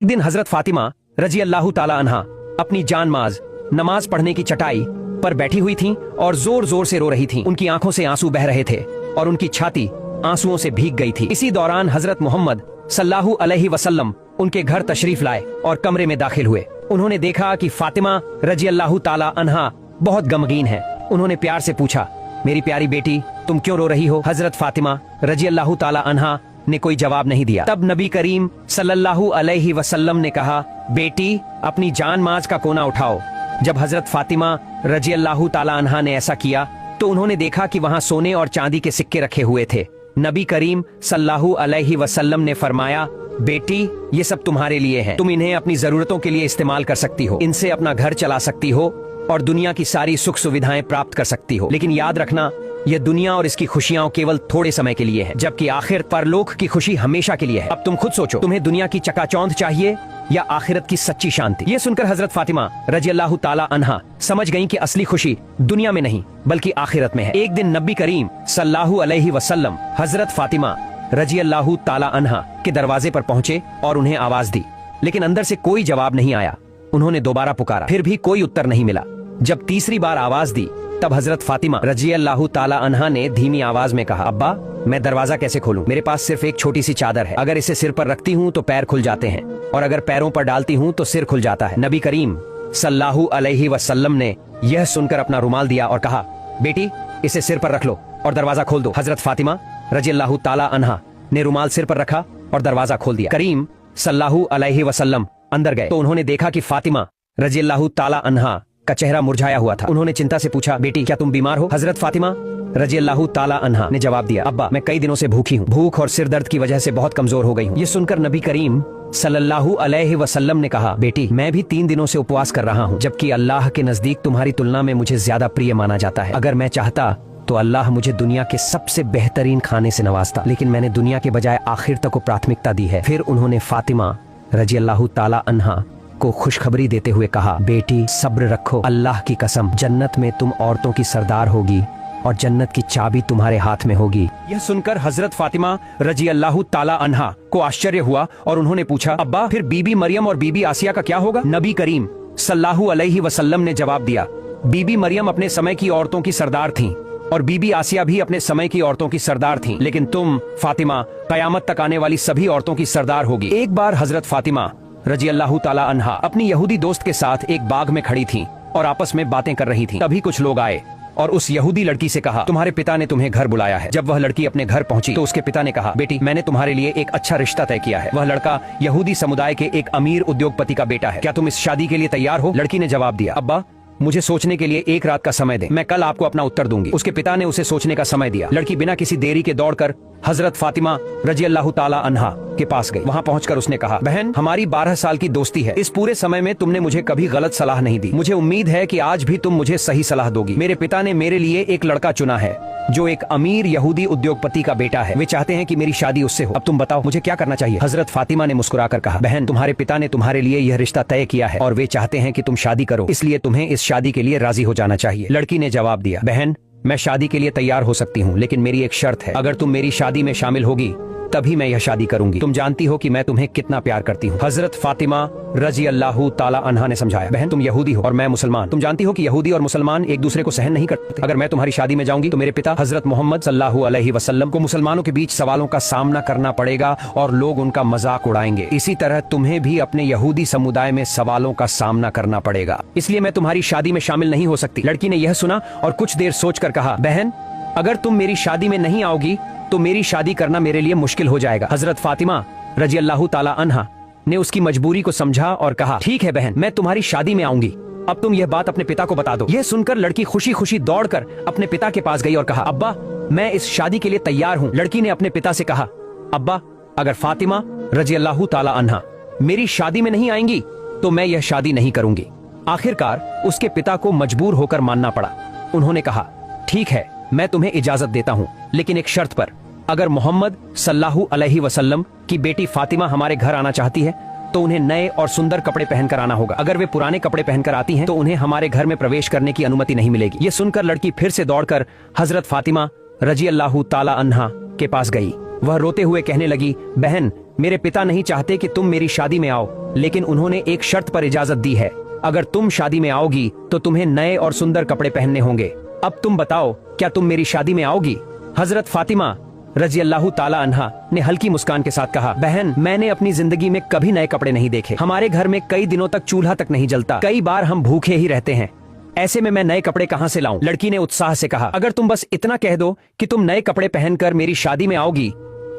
एक दिन हजरत फातिमा रजी अल्लाह ताला अन्हा अपनी जानमाज नमाज पढ़ने की चटाई पर बैठी हुई थीं और जोर जोर से रो रही थीं। उनकी आंखों से आंसू बह रहे थे और उनकी छाती आंसुओं से भीग गई थी। इसी दौरान हजरत मोहम्मद सल्लल्लाहु अलैहि वसल्लम उनके घर तशरीफ लाए और कमरे में दाखिल हुए। उन्होंने देखा कि फातिमा रजी अल्लाह ताला अन्हा बहुत गमगीन है। उन्होंने प्यार से पूछा, मेरी प्यारी बेटी, तुम क्यों रो रही हो? हजरत फातिमा रजी अल्लाह ताला अन्हा ने कोई जवाब नहीं दिया। तब नबी करीम सल्लल्लाहु अलैहि वसल्लम ने कहा, बेटी, अपनी जान माज का कोना उठाओ। जब हजरत फातिमा रजी अल्लाह ताला अन्हा ने ऐसा किया तो उन्होंने देखा कि वहाँ सोने और चांदी के सिक्के रखे हुए थे। नबी करीम सल्लल्लाहु अलैहि वसल्लम ने फरमाया, बेटी, ये सब तुम्हारे लिए हैं। तुम इन्हें अपनी जरूरतों के लिए इस्तेमाल कर सकती हो, इनसे अपना घर चला सकती हो और दुनिया की सारी सुख सुविधाएं प्राप्त कर सकती हो। लेकिन याद रखना, यह दुनिया और इसकी खुशियां केवल थोड़े समय के लिए है, जबकि आखिर परलोक की खुशी हमेशा के लिए है। अब तुम खुद सोचो, तुम्हें दुनिया की चकाचौंध चाहिए या आखिरत की सच्ची शांति? ये सुनकर हजरत फातिमा रजी अल्लाह ताला अन्हा समझ गईं कि असली खुशी दुनिया में नहीं बल्कि आखिरत में है। एक दिन नबी करीम सल्लल्लाहु अलैहि वसल्लम हजरत फातिमा रजी अल्लाह ताला अन्हा के दरवाजे पर पहुंचे और उन्हें आवाज दी, लेकिन अंदर से कोई जवाब नहीं आया। उन्होंने दोबारा पुकारा, फिर भी कोई उत्तर नहीं मिला। जब तीसरी बार आवाज दी तब हजरत फातिमा रजी अल्लाह ताला अन्हा ने धीमी आवाज में कहा, अब्बा, मैं दरवाजा कैसे खोलूं? मेरे पास सिर्फ एक छोटी सी चादर है। अगर इसे सिर पर रखती हूँ तो पैर खुल जाते हैं और अगर पैरों पर डालती हूँ तो सिर खुल जाता है। नबी करीम सल्लल्लाहु अलैहि वसल्लम ने यह सुनकर अपना रुमाल दिया और कहा, बेटी, इसे सिर पर रख लो और दरवाजा खोल दो। हजरत फातिमा रजी अल्लाह ताला अन्हा ने रुमाल सिर पर रखा और दरवाजा खोल दिया। करीम सल्लल्लाहु अलैहि वसल्लम अंदर गए तो उन्होंने देखा कि फातिमा रजी अल्लाह ताला अन्हा का चेहरा मुरझाया हुआ था। उन्होंने चिंता से पूछा, बेटी, क्या तुम बीमार हो? हजरत फातिमा रजी अल्लाह ताला अन्हा ने जवाब दिया, अब्बा, मैं कई दिनों से भूखी हूँ। भूख और सिर दर्द की वजह से बहुत कमजोर हो गई हूँ। ये सुनकर नबी करीम सल्लल्लाहु अलैहि वसल्लम ने कहा, बेटी, मैं भी 3 दिनों से उपवास कर रहा हूँ, जबकि अल्लाह के नजदीक तुम्हारी तुलना में मुझे ज्यादा प्रिय माना जाता है। अगर मैं चाहता तो अल्लाह मुझे दुनिया के सबसे बेहतरीन खाने से नवाजता, लेकिन मैंने दुनिया के बजाय आखिरत को प्राथमिकता दी है। फिर उन्होंने फातिमा रजी अल्लाह ताला अन्हा को खुशखबरी देते हुए कहा, बेटी, सब्र रखो, अल्लाह की कसम, जन्नत में तुम औरतों की सरदार होगी और जन्नत की चाबी तुम्हारे हाथ में होगी। यह सुनकर हजरत फातिमा रजी अल्लाह ताला अन्हा को आश्चर्य हुआ और उन्होंने पूछा, अब्बा, फिर बीबी मरियम और बीबी आसिया का क्या होगा? नबी करीम सल्लल्लाहु अलैहि वसल्लम ने जवाब दिया, बीबी मरियम अपने समय की औरतों की सरदार थीं और बीबी आसिया भी अपने समय की औरतों की सरदार थीं, लेकिन तुम फातिमा कयामत तक आने वाली सभी औरतों की सरदार होगी। एक बार हजरत फातिमा रजी अल्लाह ताला अन्हा अपनी यहूदी दोस्त के साथ एक बाग में खड़ी थीं और आपस में बातें कर रही थीं। तभी कुछ लोग आए और उस यहूदी लड़की से कहा, तुम्हारे पिता ने तुम्हें घर बुलाया है। जब वह लड़की अपने घर पहुंची तो उसके पिता ने कहा, बेटी, मैंने तुम्हारे लिए एक अच्छा रिश्ता तय किया है। वह लड़का यहूदी समुदाय के एक अमीर उद्योगपति का बेटा है। क्या तुम इस शादी के लिए तैयार हो? लड़की ने जवाब दिया, अब्बा, मुझे सोचने के लिए एक रात का समय दें, मैं कल आपको अपना उत्तर दूंगी। उसके पिता ने उसे सोचने का समय दिया। लड़की बिना किसी देरी के दौड़कर हजरत फातिमा रजी अल्लाह ताला अन्हा के पास गई। वहाँ पहुंचकर उसने कहा, बहन, हमारी 12 साल की दोस्ती है। इस पूरे समय में तुमने मुझे कभी गलत सलाह नहीं दी। मुझे उम्मीद है कि आज भी तुम मुझे सही सलाह दोगी। मेरे पिता ने मेरे लिए एक लड़का चुना है जो एक अमीर यहूदी उद्योगपति का बेटा है। वे चाहते हैं कि मेरी शादी उससे हो। अब तुम बताओ, मुझे क्या करना चाहिए? हजरत फातिमा ने मुस्कुराकर कहा, बहन, तुम्हारे पिता ने तुम्हारे लिए यह रिश्ता तय किया है और वे चाहते हैं कि तुम शादी करो, इसलिए तुम्हें इस शादी के लिए राजी हो जाना चाहिए। लड़की ने जवाब दिया, बहन, मैं शादी के लिए तैयार हो सकती हूँ, लेकिन मेरी एक शर्त है। अगर तुम मेरी शादी में शामिल होगी तभी मैं यह शादी करूंगी। तुम जानती हो कि मैं तुम्हें कितना प्यार करती हूँ। हजरत फातिमा रजी अल्लाह ताला अन्हा ने समझाया, बहन, तुम यहूदी हो और मैं मुसलमान। तुम जानती हो कि यहूदी और मुसलमान एक दूसरे को सहन नहीं करते। अगर मैं तुम्हारी शादी में जाऊंगी तो मेरे पिता हजरत मोहम्मद सल्लल्लाहु अलैहि वसल्लम को मुसलमानों के बीच सवालों का सामना करना पड़ेगा और लोग उनका मजाक उड़ाएंगे। इसी तरह तुम्हें भी अपने यहूदी समुदाय में सवालों का सामना करना पड़ेगा, इसलिए मैं तुम्हारी शादी में शामिल नहीं हो सकती। लड़की ने यह सुना और कुछ देर सोचकर कहा, बहन, अगर तुम मेरी शादी में नहीं आओगी तो मेरी शादी करना मेरे लिए मुश्किल हो जाएगा। हजरत फातिमा रजी अल्लाह ताला अन्हा ने उसकी मजबूरी को समझा और कहा, ठीक है बहन, मैं तुम्हारी शादी में आऊंगी। अब तुम यह बात अपने पिता को बता दो। यह सुनकर लड़की खुशी खुशी दौड़कर अपने पिता के पास गई और कहा, अब्बा, मैं इस शादी के लिए तैयार हूँ। लड़की ने अपने पिता से कहा, अब्बा, अगर फातिमा रजी अल्लाह ताला अन्हा मेरी शादी में नहीं आएंगी तो मैं यह शादी नहीं करूंगी। आखिरकार उसके पिता को मजबूर होकर मानना पड़ा। उन्होंने कहा, ठीक है, मैं तुम्हें इजाजत देता हूँ, लेकिन एक शर्त पर। अगर मोहम्मद सल्लल्लाहु अलैहि वसल्लम की बेटी फातिमा हमारे घर आना चाहती है तो उन्हें नए और सुंदर कपड़े पहनकर आना होगा। अगर वे पुराने कपड़े पहनकर आती हैं तो उन्हें हमारे घर में प्रवेश करने की अनुमति नहीं मिलेगी। ये सुनकर लड़की फिर से दौड़कर हजरत फातिमा रजी अल्लाह ताला अन्हा के पास गई। वह रोते हुए कहने लगी, बहन, मेरे पिता नहीं चाहते कि तुम मेरी शादी में आओ, लेकिन उन्होंने एक शर्त पर इजाजत दी है। अगर तुम शादी में आओगी तो तुम्हें नए और सुंदर कपड़े पहनने होंगे। अब तुम बताओ, क्या तुम मेरी शादी में आओगी? हजरत फातिमा रजी अल्लाह ताला अन्हा ने हल्की मुस्कान के साथ कहा, बहन, मैंने अपनी जिंदगी में कभी नए कपड़े नहीं देखे। हमारे घर में कई दिनों तक चूल्हा तक नहीं जलता। कई बार हम भूखे ही रहते हैं। ऐसे में मैं नए कपड़े कहाँ से लाऊं? लड़की ने उत्साह से कहा, अगर तुम बस इतना कह दो कि तुम नए कपड़े पहनकर मेरी शादी में आओगी,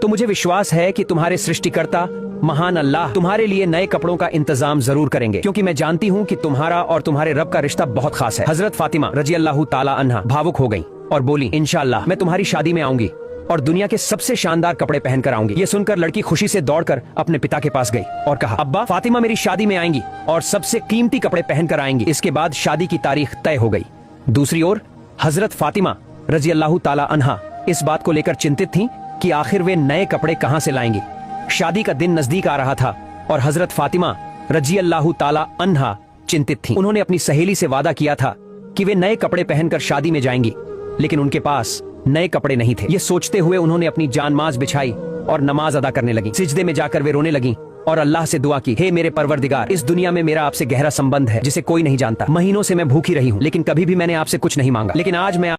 तो मुझे विश्वास है कि तुम्हारे सृष्टिकर्ता महान अल्लाह तुम्हारे लिए नए कपड़ों का इंतजाम जरूर करेंगे, क्योंकि मैं जानती हूँ कि तुम्हारा और तुम्हारे रब का रिश्ता बहुत खास है। हजरत फातिमा रजी अल्लाह ताला अन्हा भावुक हो गई और बोली, इंशाअल्लाह मैं तुम्हारी शादी में आऊंगी और दुनिया के सबसे शानदार कपड़े पहनकर आऊंगी। ये सुनकर लड़की खुशी से दौड़कर अपने पिता के पास गई और कहा, अब्बा, फातिमा मेरी शादी में आएंगी और सबसे कीमती कपड़े पहनकर आएंगी। इसके बाद शादी की तारीख तय हो गई। दूसरी ओर हजरत फातिमा रजी अल्लाह ताला अन्हा इस बात को लेकर चिंतित थीं कि आखिर वे नए कपड़े कहां से लाएंगी। शादी का दिन नजदीक आ रहा था और हजरत फातिमा रजी अल्लाह ताला अन्हा चिंतित थीं। उन्होंने अपनी सहेली से वादा किया था कि वे नए कपड़े पहनकर शादी में जाएंगी, लेकिन उनके पास नए कपड़े नहीं थे। ये सोचते हुए उन्होंने अपनी जानमाज बिछाई और नमाज अदा करने लगी। सिजदे में जाकर वे रोने लगी और अल्लाह से दुआ की, हे मेरे परवरदिगार, इस दुनिया में मेरा आपसे गहरा संबंध है जिसे कोई नहीं जानता। महीनों से मैं भूखी रही हूँ, लेकिन कभी भी मैंने आपसे कुछ नहीं मांगा, लेकिन आज मैं